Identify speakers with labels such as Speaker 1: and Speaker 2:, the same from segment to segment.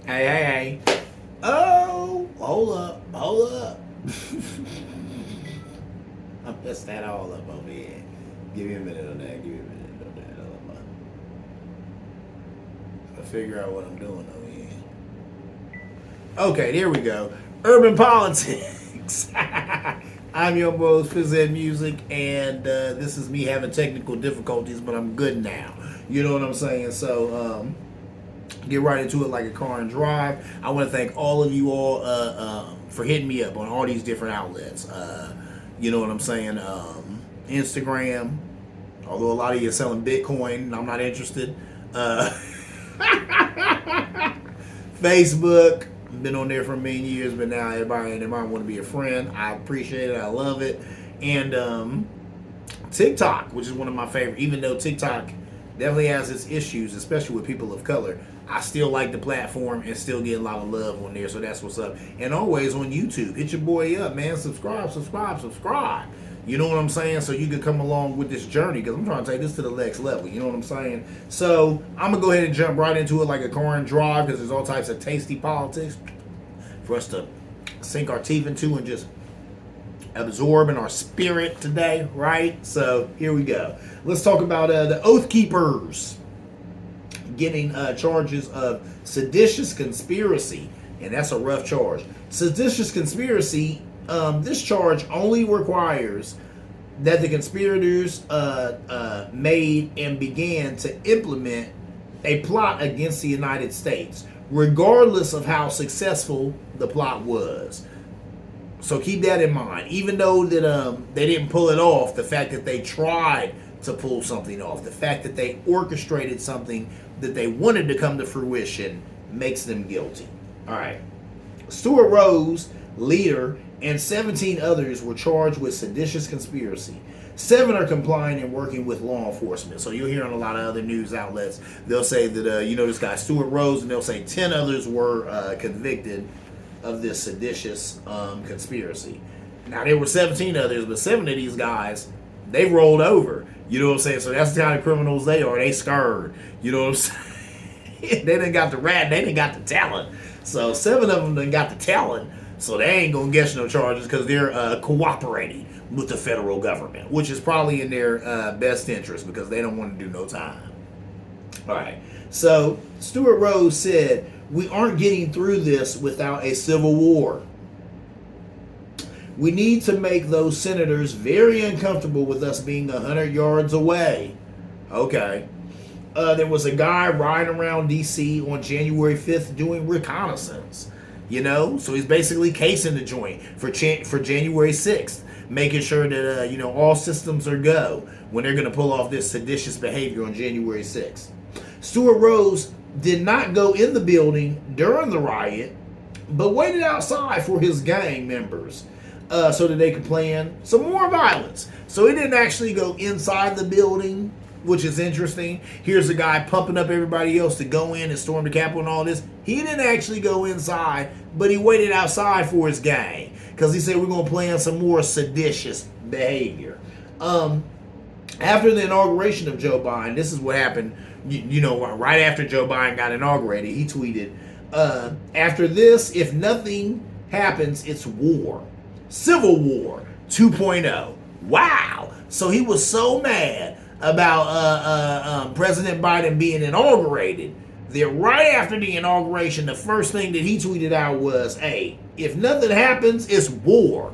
Speaker 1: Hey, hey, hey. Oh, hold up. I messed that all up over here. Give me a minute on that. Give me a minute on that. Hold on. I figure out what I'm doing over here. Okay, there we go. Urban politics. I'm your host, Phys Ed Music, and this is me having technical difficulties, but I'm good now. You know what I'm saying? So, get right into it like a car and drive. I want to thank all of you all for hitting me up on all these different outlets. You know what I'm saying? Instagram, although a lot of you are selling Bitcoin, and I'm not interested. Facebook, been on there for a million years, but now everybody and their mom want to be a friend. I appreciate it. I love it. And TikTok, which is one of my favorite, even though TikTok definitely has its issues, especially with people of color. I still like the platform and still get a lot of love on there, so that's what's up. And always on YouTube, hit your boy up, man. Subscribe. You know what I'm saying? So you can come along with this journey, because I'm trying to take this to the next level. You know what I'm saying? So I'm going to go ahead and jump right into it like a car and drive, because there's all types of tasty politics for us to sink our teeth into and just absorb in our spirit today, right? So here we go. Let's talk about the Oath Keepers getting charges of seditious conspiracy, and that's a rough charge. Seditious conspiracy, this charge only requires that the conspirators made and began to implement a plot against the United States, regardless of how successful the plot was. So keep that in mind. Even though that they didn't pull it off, the fact that they tried to pull something off, the fact that they orchestrated something that they wanted to come to fruition, makes them guilty. All right. Stuart Rose, leader, and 17 others were charged with seditious conspiracy. 7 are complying and working with law enforcement. So you'll hear on a lot of other news outlets, they'll say that, this guy Stuart Rose, and they'll say 10 others were convicted of this seditious conspiracy. Now, there were 17 others, but 7 of these guys, they rolled over. You know what I'm saying? So that's the kind of criminals they are. They scared. You know what I'm saying? They done got the rat, they done got the talent. So 7 of them done got the talent. So they ain't gonna get no charges because they're cooperating with the federal government, which is probably in their best interest because they don't want to do no time. All right. So Stuart Rose said, "We aren't getting through this without a civil war. We need to make those senators very uncomfortable with us being 100 yards away." Okay. There was a guy riding around D.C. on January 5th doing reconnaissance. So he's basically casing the joint for January 6th, making sure that, all systems are go when they're going to pull off this seditious behavior on January 6th. Stuart Rose did not go in the building during the riot, but waited outside for his gang members so that they could plan some more violence. So he didn't actually go inside the building, which is interesting. Here's a guy pumping up everybody else to go in and storm the Capitol and all this. He didn't actually go inside, but he waited outside for his gang because he said we're going to plan some more seditious behavior. After the inauguration of Joe Biden, this is what happened. Right after Joe Biden got inaugurated, he tweeted, "After this, if nothing happens, it's war. Civil War 2.0. Wow." So he was so mad about President Biden being inaugurated that right after the inauguration, the first thing that he tweeted out was, "Hey, if nothing happens, it's war.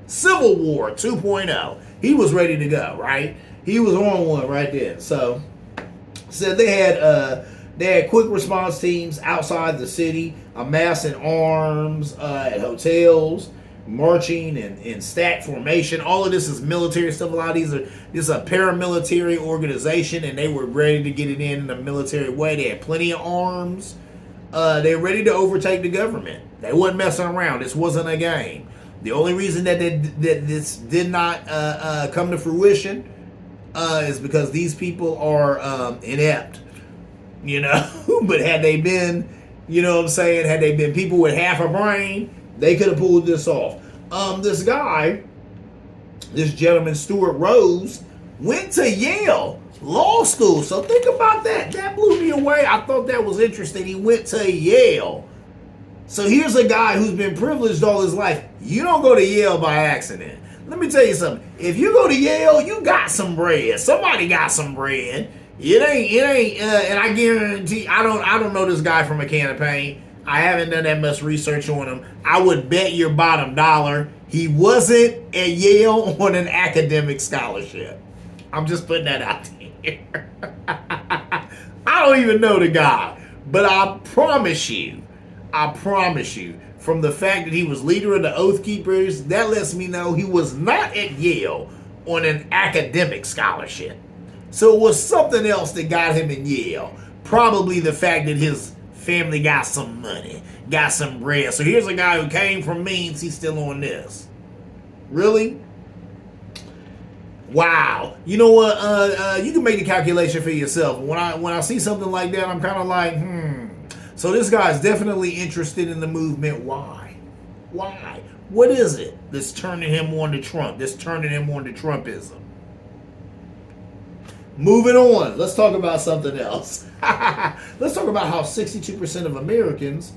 Speaker 1: Civil War 2.0. He was ready to go, right? He was on one right there. So said they had quick response teams outside the city, amassing arms at hotels, marching in stack formation. All of this is military stuff. A lot of this is a paramilitary organization, and they were ready to get it in a military way. They had plenty of arms. They were ready to overtake the government. They wasn't messing around. This wasn't a game. The only reason that this did not come to fruition is because these people are inept. But had they been, had they been people with half a brain, they could have pulled this off. This gentleman, Stuart Rose, went to Yale. Law school. So think about that. That blew me away. I thought that was interesting. He went to Yale. So here's a guy who's been privileged all his life. You don't go to Yale by accident. Let me tell you something. If you go to Yale, you got some bread. Somebody got some bread. It ain't, and I guarantee, I don't know this guy from a can of paint. I haven't done that much research on him. I would bet your bottom dollar he wasn't at Yale on an academic scholarship. I'm just putting that out there. I don't even know the guy, but I promise you, from the fact that he was leader of the Oath Keepers, that lets me know he was not at Yale on an academic scholarship. So it was something else that got him in Yale. Probably the fact that his family got some money, got some bread. So here's a guy who came from means, he's still on this. Really? Wow. You know what? You can make the calculation for yourself. When I see something like that, I'm kind of like, So this guy's definitely interested in the movement. Why? Why? What is it that's turning him on to Trump? That's turning him on to Trumpism? Moving on. Let's talk about something else. Let's talk about how 62% of Americans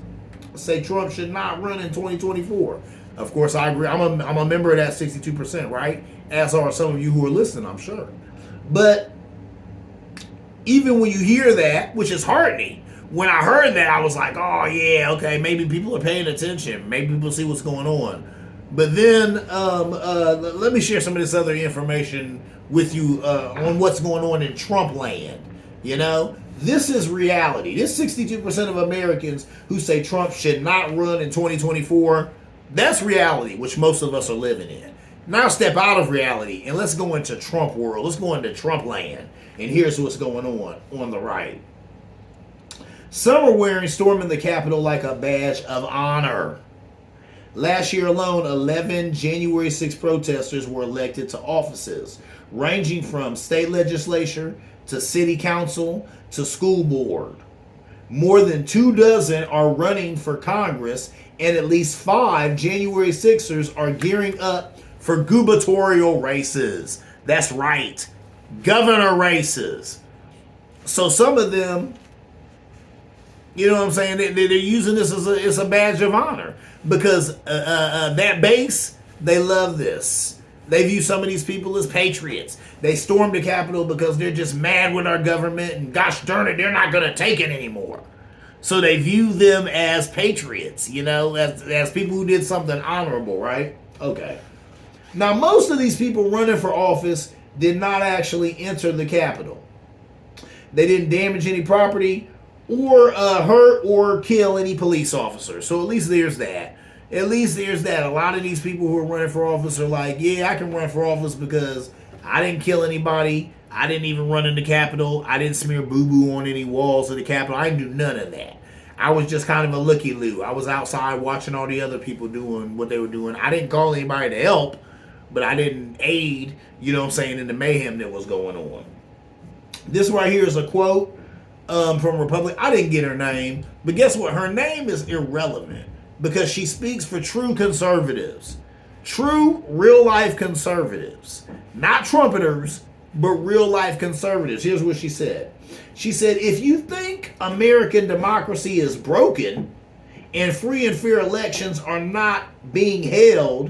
Speaker 1: say Trump should not run in 2024. Of course, I agree. I'm a member of that 62%, right? As are some of you who are listening, I'm sure. But even when you hear that, which is heartening, when I heard that, I was like, oh, yeah, okay, maybe people are paying attention. Maybe people see what's going on. But then let me share some of this other information with you on what's going on in Trump land. You know, this is reality. This 62% of Americans who say Trump should not run in 2024, that's reality, which most of us are living in. Now step out of reality and let's go into Trump world. Let's go into Trump land. And here's what's going on the right. Some are wearing storming the Capitol like a badge of honor. Last year alone, 11 January 6 protesters were elected to offices, ranging from state legislature to city council to school board. More than 24 are running for Congress, and at least 5 January 6ers are gearing up for gubernatorial races. That's right, governor races. So some of them, you know what I'm saying, they're using this as a badge of honor because that base, they love this. They view some of these people as patriots. They stormed the Capitol because they're just mad with our government and gosh darn it, they're not going to take it anymore. So they view them as patriots, you know, as people who did something honorable, right? Okay. Now, most of these people running for office did not actually enter the Capitol. They didn't damage any property or hurt or kill any police officers. So at least there's that. At least there's that. A lot of these people who are running for office are like, yeah, I can run for office because I didn't kill anybody. I didn't even run in the Capitol. I didn't smear boo-boo on any walls of the Capitol. I didn't do none of that. I was just kind of a looky-loo. I was outside watching all the other people doing what they were doing. I didn't call anybody to help, but I didn't aid, you know what I'm saying, in the mayhem that was going on. This right here is a quote from Republic. I didn't get her name, but guess what? Her name is irrelevant because she speaks for true conservatives. True real-life conservatives. Not trumpeters, but real-life conservatives. Here's what she said. She said, if you think American democracy is broken and free and fair elections are not being held,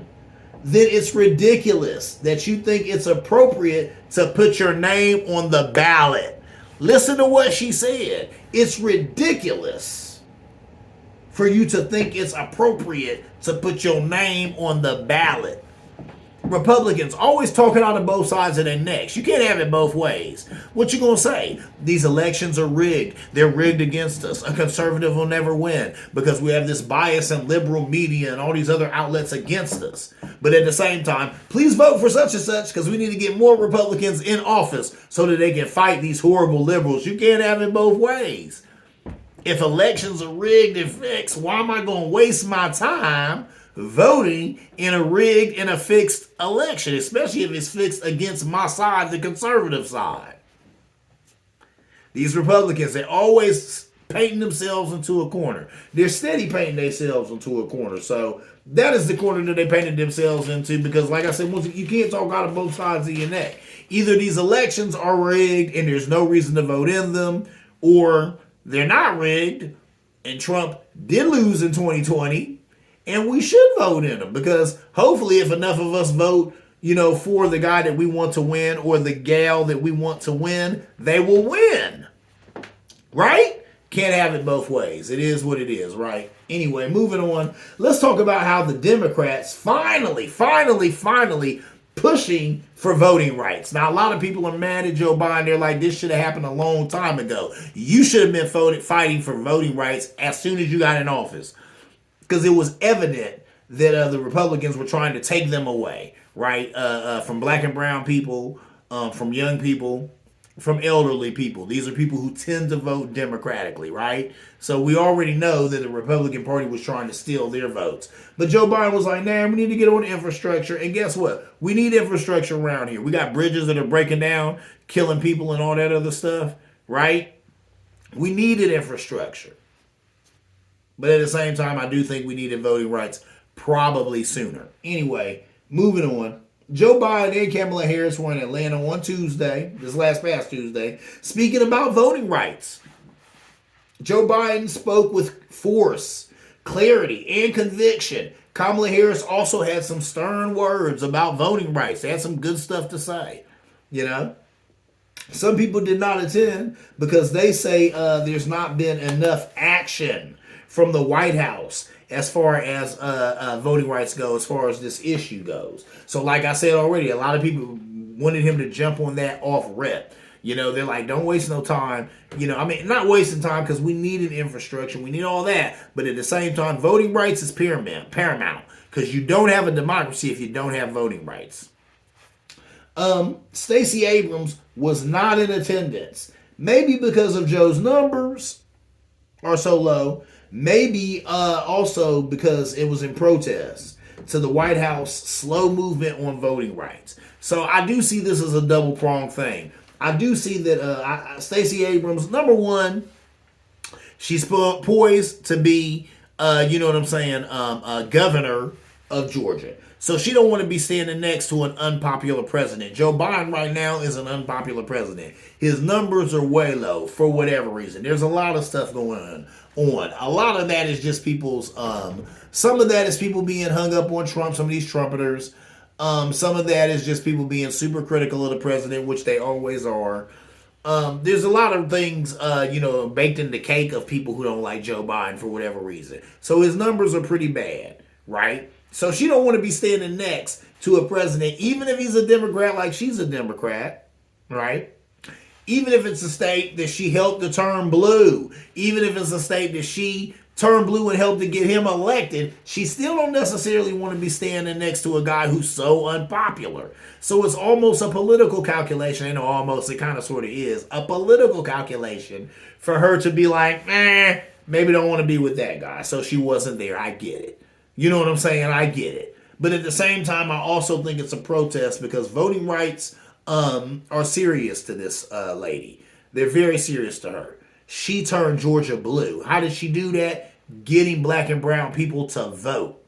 Speaker 1: then it's ridiculous that you think it's appropriate to put your name on the ballot. Listen to what she said. It's ridiculous for you to think it's appropriate to put your name on the ballot. Republicans always talking out of both sides of their necks. You can't have it both ways. What you gonna say? These elections are rigged. They're rigged against us. A conservative will never win because we have this bias and liberal media and all these other outlets against us. But at the same time, please vote for such and such because we need to get more Republicans in office so that they can fight these horrible liberals. You can't have it both ways. If elections are rigged and fixed, why am I going to waste my time voting in a rigged and a fixed election, especially if it's fixed against my side, the conservative side? These Republicans, they're always painting themselves into a corner. They're steady painting themselves into a corner. So that is the corner that they painted themselves into because, like I said, you can't talk out of both sides of your neck. Either these elections are rigged and there's no reason to vote in them, or they're not rigged and Trump did lose in 2020 and we should vote in them, because hopefully if enough of us vote, for the guy that we want to win or the gal that we want to win, they will win. Right? Can't have it both ways. It is what it is, right? Anyway, moving on. Let's talk about how the Democrats finally pushing for voting rights. Now, a lot of people are mad at Joe Biden. They're like, this should have happened a long time ago. You should have been fighting for voting rights as soon as you got in office, because it was evident that the Republicans were trying to take them away, right? From black and brown people, from young people, from elderly people. These are people who tend to vote democratically, right? So we already know that the Republican Party was trying to steal their votes. But Joe Biden was like, nah, we need to get on infrastructure. And guess what? We need infrastructure around here. We got bridges that are breaking down, killing people and all that other stuff, right? We needed infrastructure. But at the same time, I do think we needed voting rights probably sooner. Anyway, moving on. Joe Biden and Kamala Harris were in Atlanta on Tuesday, past Tuesday, speaking about voting rights. Joe Biden spoke with force, clarity, and conviction. Kamala Harris also had some stern words about voting rights. They had some good stuff to say, Some people did not attend because they say there's not been enough action from the White House as far as voting rights go, as far as this issue goes. So like I said already, a lot of people wanted him to jump on that off rip. They're like, don't waste no time. Not wasting time, because we need an infrastructure. We need all that. But at the same time, voting rights is paramount, because you don't have a democracy if you don't have voting rights. Stacey Abrams was not in attendance. Maybe because of Joe's numbers are so low. Maybe also because it was in protest to the White House slow movement on voting rights. So I do see this as a double-pronged thing. I do see that Stacey Abrams, number one, she's poised to be, governor of Georgia. So she don't want to be standing next to an unpopular president. Joe Biden right now is an unpopular president. His numbers are way low for whatever reason. There's a lot of stuff going on. A lot of that is just people's, some of that is people being hung up on Trump, some of these Trumpeters. Some of that is just people being super critical of the president, which they always are. There's a lot of things, baked in the cake of people who don't like Joe Biden for whatever reason. So his numbers are pretty bad, right? So she don't want to be standing next to a president, even if he's a Democrat like she's a Democrat, right? Even if it's a state that she helped to turn blue, even if it's a state that she turned blue and helped to get him elected, she still don't necessarily want to be standing next to a guy who's so unpopular. So it's almost a political calculation. Almost, it kind of sort of is a political calculation for her to be like, maybe don't want to be with that guy. So she wasn't there. I get it. You know what I'm saying? I get it. But at the same time, I also think it's a protest because voting rights are serious to this lady. They're very serious to her. She turned Georgia blue. How did she do that? Getting black and brown people to vote.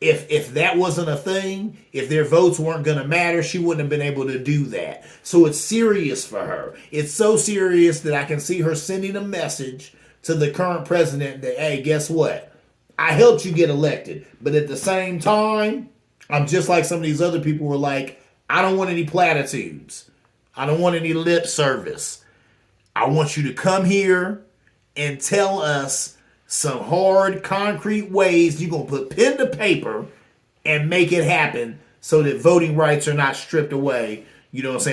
Speaker 1: If that wasn't a thing, if their votes weren't going to matter, she wouldn't have been able to do that. So it's serious for her. It's so serious that I can see her sending a message to the current president that, hey, guess what? I helped you get elected. But at the same time, I'm just like some of these other people who are like, I don't want any platitudes. I don't want any lip service. I want you to come here and tell us some hard, concrete ways you're going to put pen to paper and make it happen so that voting rights are not stripped away,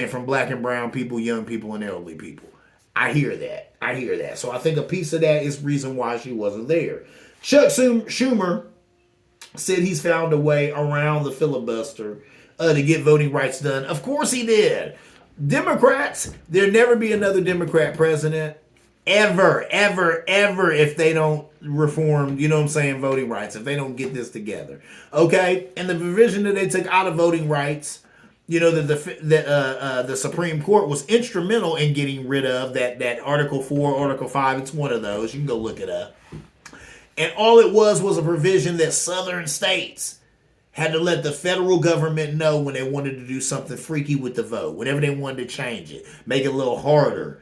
Speaker 1: from black and brown people, young people, and elderly people. I hear that. So I think a piece of that is reason why she wasn't there. Chuck Schumer said he's found a way around the filibuster to get voting rights done. Of course he did. Democrats, there'll never be another Democrat president ever, if they don't reform, voting rights, if they don't get this together. Okay? And the provision that they took out of voting rights, that the Supreme Court was instrumental in getting rid of, that Article 4, Article 5, it's one of those. You can go look it up. And all it was a provision that southern states had to let the federal government know when they wanted to do something freaky with the vote, whenever they wanted to change it, make it a little harder,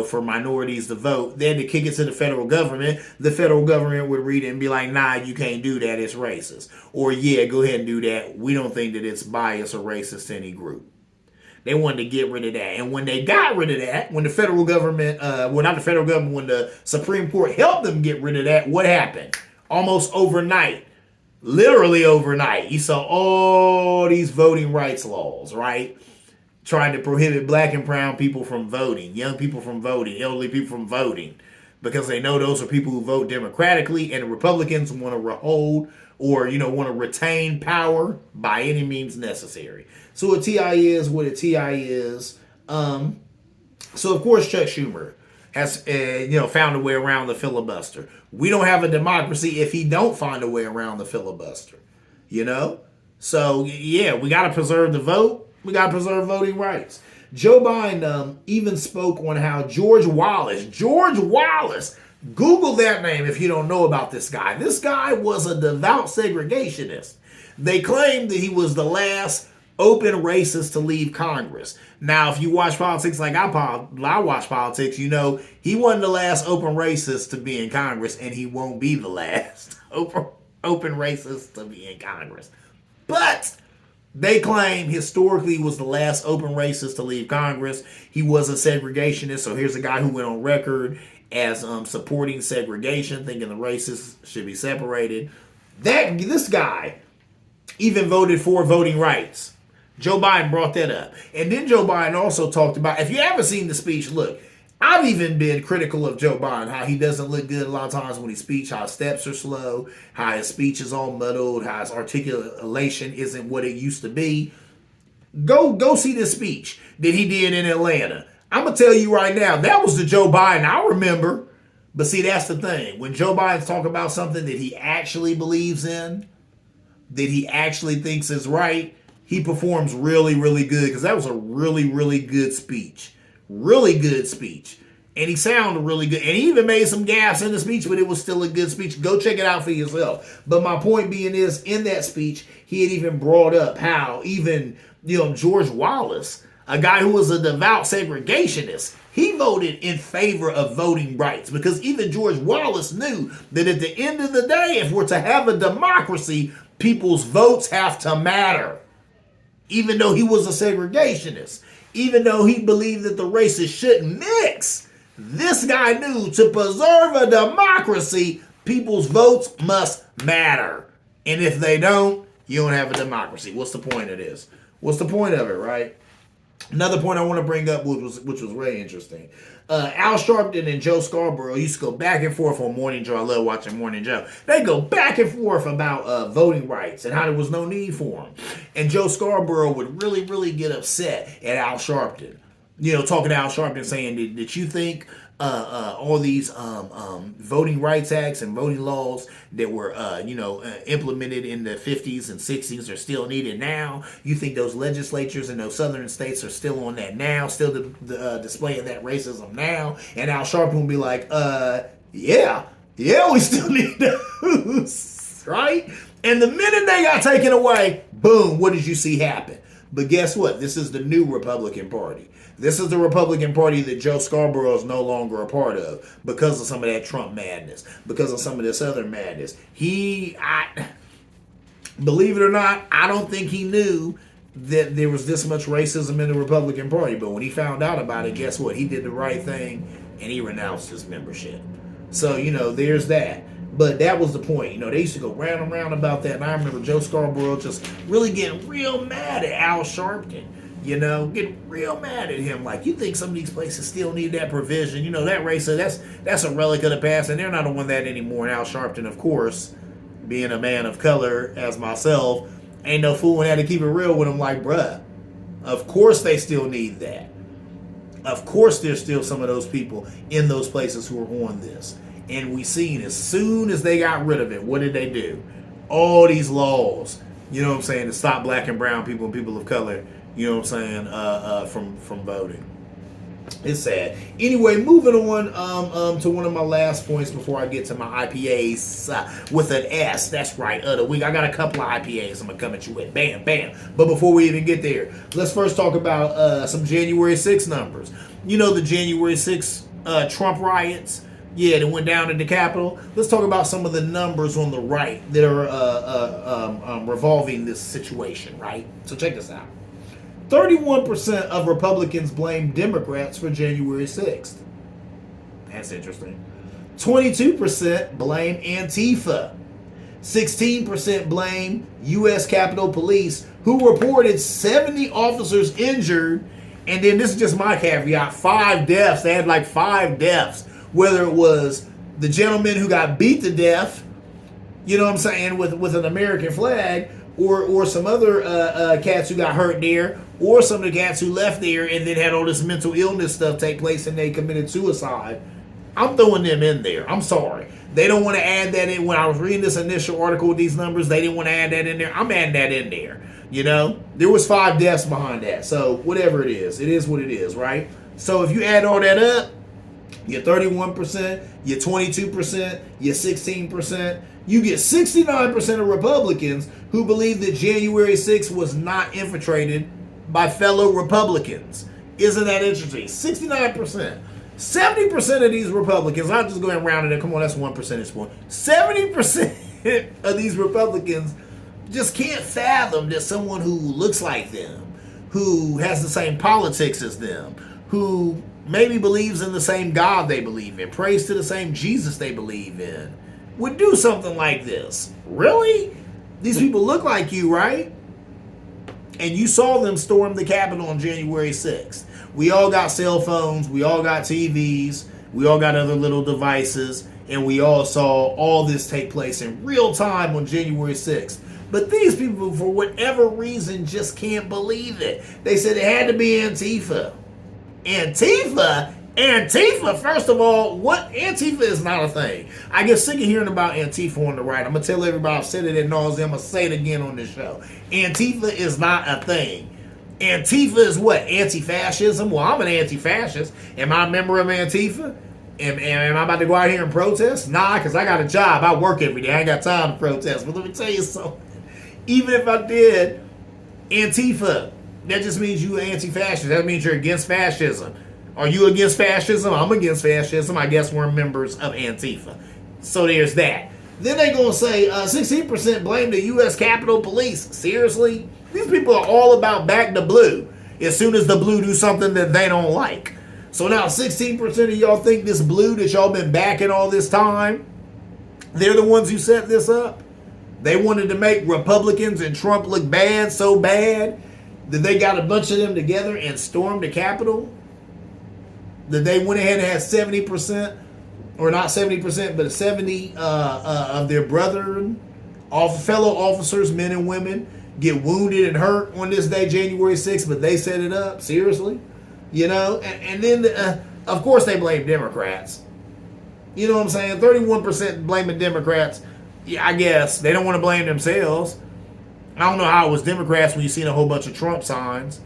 Speaker 1: for minorities to vote. They had to kick it to the federal government. The federal government would read it and be like, nah, you can't do that, it's racist. Or yeah, go ahead and do that. We don't think that it's biased or racist to any group. They wanted to get rid of that. And when they got rid of that, when the federal government, not the federal government, when the Supreme Court helped them get rid of that, what happened? Almost overnight, literally overnight, you saw all these voting rights laws, right? Trying to prohibit black and brown people from voting, young people from voting, elderly people from voting, because they know those are people who vote democratically, and the Republicans want to hold or, want to retain power by any means necessary. So a TI is what a TI is. So of course Chuck Schumer has, found a way around the filibuster. We don't have a democracy if he don't find a way around the filibuster, So yeah, we got to preserve the vote. We got to preserve voting rights. Joe Biden even spoke on how George Wallace, Google that name if you don't know about this guy. This guy was a devout segregationist. They claimed that he was the last open racist to leave Congress. Now, if you watch politics like I watch politics, he wasn't the last open racist to be in Congress, and he won't be the last open racist to be in Congress. But they claim historically he was the last open racist to leave Congress. He was a segregationist, so here's a guy who went on record as supporting segregation, thinking the races should be separated. This guy even voted for voting rights. Joe Biden brought that up. And then Joe Biden also talked about, if you haven't seen the speech, look, I've even been critical of Joe Biden, how he doesn't look good a lot of times when he speaks, how his steps are slow, how his speech is all muddled, how his articulation isn't what it used to be. Go see this speech that he did in Atlanta. I'm going to tell you right now, that was the Joe Biden I remember. But see, that's the thing. When Joe Biden's talking about something that he actually believes in, that he actually thinks is right, he performs really, really good, because that was a really, really good speech. Really good speech. And he sounded really good. And he even made some gaffes in the speech, but it was still a good speech. Go check it out for yourself. But my point being is, in that speech, he had even brought up how even, George Wallace, a guy who was a devout segregationist, he voted in favor of voting rights, because even George Wallace knew that at the end of the day, if we're to have a democracy, people's votes have to matter. Even though he was a segregationist, even though he believed that the races shouldn't mix, this guy knew to preserve a democracy, people's votes must matter. And if they don't, you don't have a democracy. What's the point of this? What's the point of it, right? Another point I want to bring up, which was really interesting. Al Sharpton and Joe Scarborough used to go back and forth on Morning Joe. I love watching Morning Joe. They go back and forth about voting rights and how there was no need for them. And Joe Scarborough would really, really get upset at Al Sharpton. Talking to Al Sharpton saying, did you think all these voting rights acts and voting laws that were, implemented in the 50s and 60s are still needed now? You think those legislatures in those southern states are still on that now, still displaying that racism now? And Al Sharpton would be like, yeah, we still need those, right? And the minute they got taken away, boom, what did you see happen? But guess what? This is the new Republican Party. This is the Republican Party that Joe Scarborough is no longer a part of because of some of that Trump madness, because of some of this other madness. Believe it or not, I don't think he knew that there was this much racism in the Republican Party. But when he found out about it, guess what? He did the right thing and he renounced his membership. So, there's that. But that was the point. They used to go round and round about that. And I remember Joe Scarborough just really getting real mad at Al Sharpton. Getting real mad at him. Like, you think some of these places still need that provision? That racism, that's a relic of the past. And they're not on that anymore. And Al Sharpton, of course, being a man of color as myself, ain't no fool and had to keep it real with him. Like, bruh, of course they still need that. Of course there's still some of those people in those places who are on this. And we seen as soon as they got rid of it, what did they do? All these laws, to stop black and brown people and people of color, from voting. It's sad. Anyway, moving on to one of my last points before I get to my IPAs with an S. That's right, of the week. I got a couple of IPAs I'm going to come at you with. Bam, bam. But before we even get there, let's first talk about some January 6th numbers. You know the January 6th Trump riots? Yeah, that went down in the Capitol. Let's talk about some of the numbers on the right that are revolving this situation, right? So check this out. 31% of Republicans blame Democrats for January 6th. That's interesting. 22% blame Antifa. 16% blame U.S. Capitol Police, who reported 70 officers injured. And then this is just my caveat, 5 deaths. They had like 5 deaths. Whether it was the gentleman who got beat to death, you know what I'm saying, with an American flag, or some other cats who got hurt there, or some of the cats who left there and then had all this mental illness stuff take place and they committed suicide. I'm throwing them in there. I'm sorry. They don't want to add that in. When I was reading this initial article with these numbers, they didn't want to add that in there. I'm adding that in there. You know, there was 5 deaths behind that. So whatever it is what it is, right? So if you add all that up, you're 31%, you're 22%, you're 16%. You get 69% of Republicans who believe that January 6th was not infiltrated by fellow Republicans. Isn't that interesting? 69%. 70% of these Republicans, I'll just go ahead and round it up. Come on, that's 1 percentage point. 70% of these Republicans just can't fathom that someone who looks like them, who has the same politics as them, who maybe believes in the same God they believe in, prays to the same Jesus they believe in, would do something like this. Really? These people look like you, right? And you saw them storm the Capitol on January 6th. We all got cell phones, we all got TVs, we all got other little devices, and we all saw all this take place in real time on January 6th. But these people, for whatever reason, just can't believe it. They said it had to be Antifa. Antifa? Antifa, first of all, what? Antifa is not a thing. I get sick of hearing about Antifa on the right. I'm going to tell everybody, I've said it ad nauseam, I'm going to say it again on this show. Antifa is not a thing. Antifa is what? Anti-fascism? Well, I'm an anti-fascist. Am I a member of Antifa? Am I about to go out here and protest? Nah, because I got a job. I work every day. I ain't got time to protest. But let me tell you something. Even if I did, Antifa, that just means you're anti-fascist. That means you're against fascism. Are you against fascism? I'm against fascism. I guess we're members of Antifa. So there's that. Then they're going to say 16% blame the U.S. Capitol Police. Seriously? These people are all about back the blue as soon as the blue do something that they don't like. So now 16% of y'all think this blue that y'all been backing all this time, they're the ones who set this up? They wanted to make Republicans and Trump look bad, so bad, that they got a bunch of them together and stormed the Capitol? That they went ahead and had 70%, or not 70%, but 70 of their brethren, fellow officers, men and women, get wounded and hurt on this day, January 6th, but they set it up? Seriously? You know? And then, of course, they blame Democrats. You know what I'm saying? 31% blaming Democrats. Yeah, I guess. They don't want to blame themselves. I don't know how it was Democrats when you seen a whole bunch of Trump signs,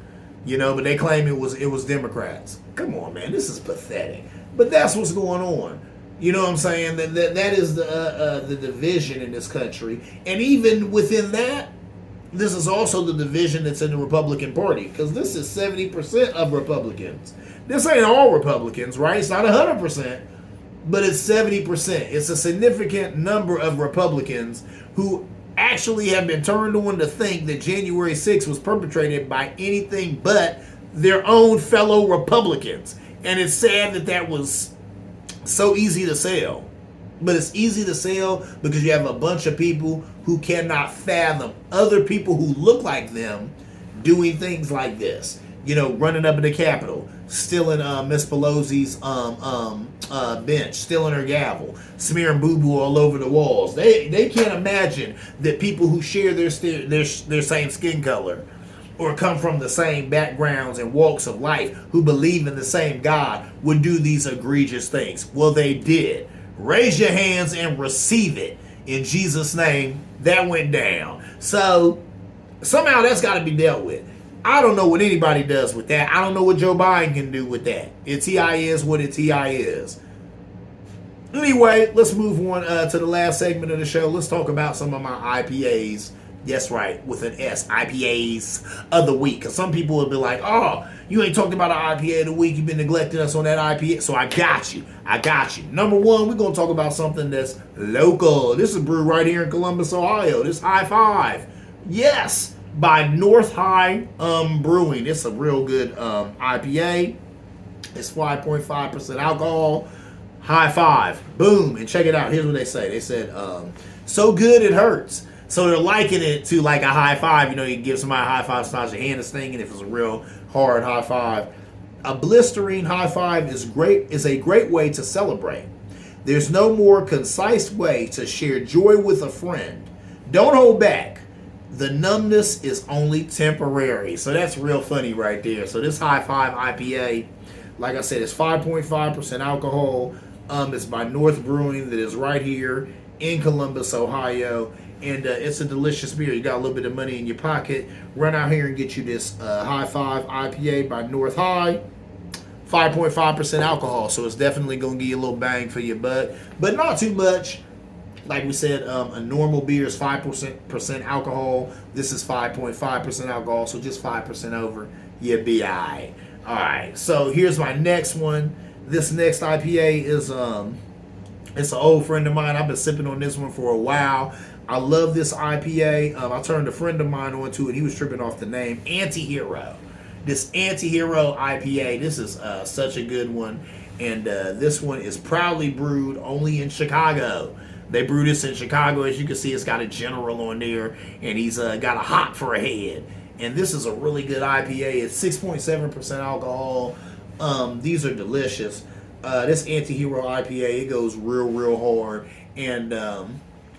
Speaker 1: you know, but they claim it was Democrats. Come on, man, this is pathetic. But that's what's going on. You know what I'm saying? That is the division in this country. And even within that, this is also the division that's in the Republican Party, because this is 70% of Republicans. This ain't all Republicans, right? It's not 100%, but it's 70%. It's a significant number of Republicans who actually have been turned on to think that January 6th was perpetrated by anything but their own fellow Republicans. And it's sad that that was so easy to sell. But it's easy to sell because you have a bunch of people who cannot fathom other people who look like them doing things like this. You know, running up in the Capitol, stealing Miss Pelosi's bench, stealing her gavel, smearing boo-boo all over the walls. They can't imagine that people who share their same skin color or come from the same backgrounds and walks of life, who believe in the same God, would do these egregious things. Well, they did. Raise your hands and receive it. In Jesus' name, that went down. So somehow that's got to be dealt with. I don't know what anybody does with that. I don't know what Joe Biden can do with that. Its TI is what its TI is. Anyway, let's move on to the last segment of the show. Let's talk about some of my IPAs. Yes, right, with an S. IPAs of the week. Because some people will be like, oh, you ain't talking about an IPA of the week. You've been neglecting us on that IPA. So I got you. I got you. Number one, we're going to talk about something that's local. This is brewed right here in Columbus, Ohio. This High Five. Yes, by North High Brewing. It's a real good IPA. It's 5.5% alcohol. High Five. Boom. And check it out. Here's what they say. They said, so good it hurts. So they're likening it to like a high five. You know, you give somebody a high five, sometimes your hand is stinging if it's a real hard high five. A blistering high five is a great way to celebrate. There's no more concise way to share joy with a friend. Don't hold back. The numbness is only temporary. So that's real funny right there. So this High Five IPA, like I said, it's 5.5% alcohol. It's by North Brewing that is right here in Columbus, Ohio. And it's a delicious beer. You got a little bit of money in your pocket. Run out here and get you this High Five IPA by North High. 5.5% alcohol. So it's definitely going to give you a little bang for your buck. But not too much. Like we said, a normal beer is 5% alcohol. This is 5.5% alcohol. So just 5% over. You'll be all right. All right. So here's my next one. This next IPA is it's an old friend of mine. I've been sipping on this one for a while. I love this IPA. I turned a friend of mine onto it. He was tripping off the name Anti-Hero. This Anti-Hero IPA, this is such a good one. And this one is proudly brewed only in Chicago. They brew this in Chicago. As you can see, it's got a general on there. And he's got a hop for a head. And this is a really good IPA. It's 6.7% alcohol. These are delicious. This Anti-Hero IPA, it goes real hard. And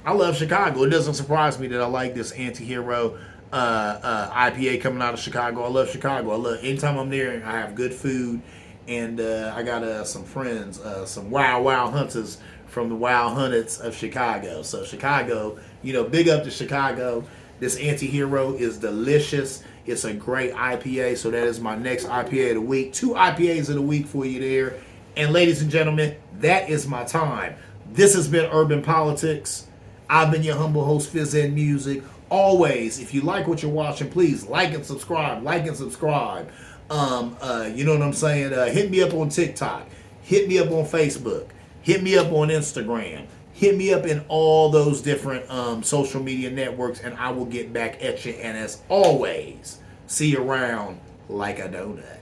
Speaker 1: I love Chicago. It doesn't surprise me that I like this Anti-Hero IPA coming out of Chicago. I love Chicago. I love anytime I'm there. I have good food, and I got some friends, some Wild Hunters from the Wild Hunters of Chicago. So Chicago, big up to Chicago. This Anti-Hero is delicious. It's a great IPA. So that is my next IPA of the week. 2 IPAs of the week for you there. And ladies and gentlemen, that is my time. This has been Urban Politics. I've been your humble host, Fizz Music. Always, if you like what you're watching, please like and subscribe. Like and subscribe. You know what I'm saying? Hit me up on TikTok. Hit me up on Facebook. Hit me up on Instagram. Hit me up in all those different social media networks, and I will get back at you. And as always, see you around like a donut.